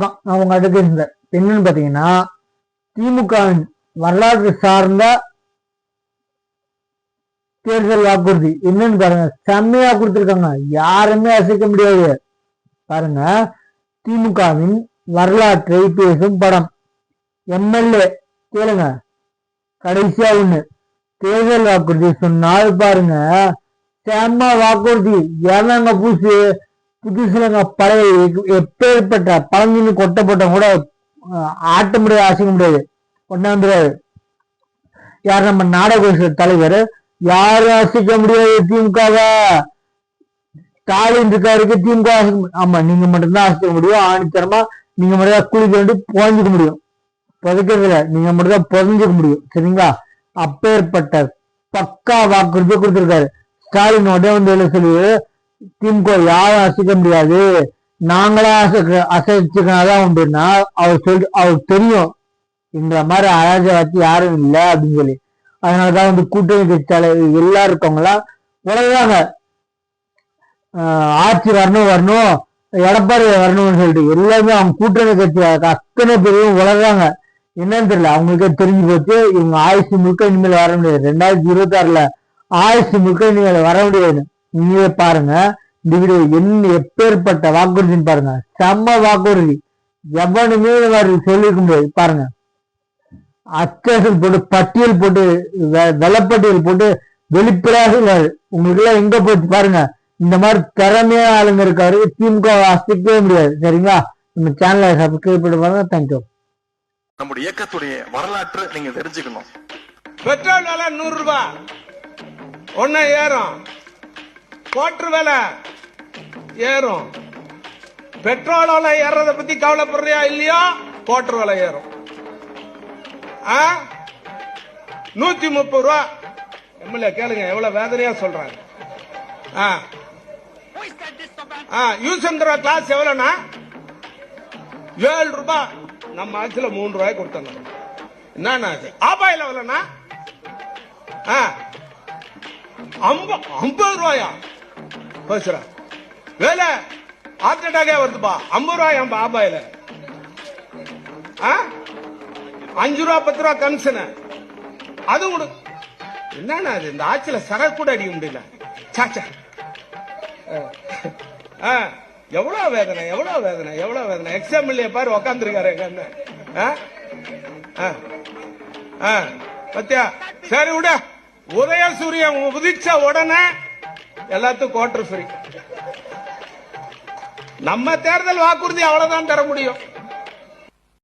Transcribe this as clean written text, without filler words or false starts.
நான் உங்க அடுத்து இருந்தேன் என்னன்னு பாத்தீங்கன்னா திமுகவின் வரலாற்று சார்ந்த தேர்தல் வாக்குறுதி என்னன்னு பாருங்க. செம்மையா கொடுத்திருக்காங்க, யாருமே அசைக்க முடியாது. பாருங்க, திமுகவின் வரலாற்றை பேசும் படம். எம்எல்ஏ கேளுங்க. கடைசியா ஒண்ணு தேர்தல் வாக்குறுதி சொன்னால் பாருங்க, செம்ம வாக்குறுதி. ஏன்னாங்க புதுசுலங்க பழைய எப்பேற்பட்ட பழங்கின்னு கொட்டப்பட்ட கூட ஆட்ட முடியாது, அசைக்க முடியாது, ஒன்னாந்துராது. யார் நம்ம நாடக தலைவர், யாரும் அசைக்க முடியாது திமுகவை. ஸ்டாலின் இருக்காருக்கு, திமுக ஆமா நீங்க மட்டும்தான் அசைக்க முடியும். ஆணித்தரமா நீங்க மட்டும் குளிக்க வேண்டி புதஞ்சுக்க முடியும். புதைக்கிறதுல நீங்க மட்டும் தான் புதஞ்சுக்க முடியும், சரிங்களா? அப்பேற்பட்ட பக்கா வாக்குறுதி கொடுத்திருக்காரு ஸ்டாலின். உடனே வந்து சொல்லி திமுக யாரும் அசைக்க முடியாது, நாங்களா அசைச்சுக்கனாதான் உண்டுன்னா அவருக்கு தெரியும் இந்த மாதிரி அராஜகவாதி யாரும் இல்லை அப்படின்னு சொல்லி. அதனாலதான் வந்து கூட்டணி கட்சி தலைவர் எல்லாம் இருக்கவங்களாம் உலகாங்க ஆட்சி வரணும் எடப்பாடி வரணும்னு சொல்லிட்டு எல்லாமே அவங்க கூட்டணி கட்சி அத்தனை பேரையும் உலகாங்க. என்னன்னு தெரியல, அவங்களுக்கே தெரிஞ்சு போச்சு இவங்க ஆயுசு முழுக்க இனிமேல் வர முடியாது. 2026 ஆயுசு முழுக்க இனிமேல் வர முடியாது. நீங்களே பாருங்க இந்த வீடியோ என்ன எப்பேற்பட்ட வாக்குறுதின்னு பாருங்க. செம்ம வாக்குறுதி, எவனுமே சொல்லிருக்க முடியாது. பாருங்க, அச்சேஷன் போட்டு பட்டியல் போட்டு வெள்ளப்பட்டியல் போட்டு வெளிப்படையாக உங்களுக்கு எல்லாம் எங்க போச்சு பாருங்க. இந்த மாதிரி திறமையான ஆளுங்க இருக்காரு, திமுக அசைக்கவே முடியாது, சரிங்களா? நம்ம சேனலை சப்ஸ்கிரைப் பண்ணி பாருங்க. தேங்க்யூ. நம்முடைய இயக்கத்துடைய வரலாற்று நீங்க தெரிஞ்சுக்கணும். பெட்ரோல் விலை 100 ரூபாய் ஒன்ன ஏறும், கோட்டர் விலை ஏறும். பெட்ரோல் விலை ஏறத பத்தி கவலைப்படுறியா இல்லையா? கோட்டர் விலை ஏறும். 130 ரூபா. எம்எல்ஏ கேளுங்க எவ்வளவு வேதனையா சொல்றாங்க. யூசந்திரா கிளாஸ் எவ்வளவுனா 7 ரூபாய். நம்ம ஆட்சியில 3 ரூபாய் கொடுத்தாங்க. என்ன ஆபாயில எவ்வளவுனா 50 ரூபாயா பேசுற வேலை ஹார்ட் அட்டாக்கே வருதுப்பா. 50 ரூபாய் ஆபாயில 5 ரூபா 10 ரூபா கமிஷன் அது கொடு. என்னன்னா அது இந்த ஆட்சியில சரக்கு கூட அடிக்க முடியல. சாச்சா எவ்வளவு வேதனை, எவ்வளவு வேதனை, எவ்வளவு வேதனை. எக்ஸாம்பிள் பாரு உக்காந்துருக்காரு எங்க பத்தியா. சரி விட, உதயசூரியன் உதிச்ச உடனே எல்லாத்துக்கும் குவார்டர் ஃப்ரீ. நம்ம தேர்தல் வாக்குறுதி அவ்வளவுதான் தர முடியும்.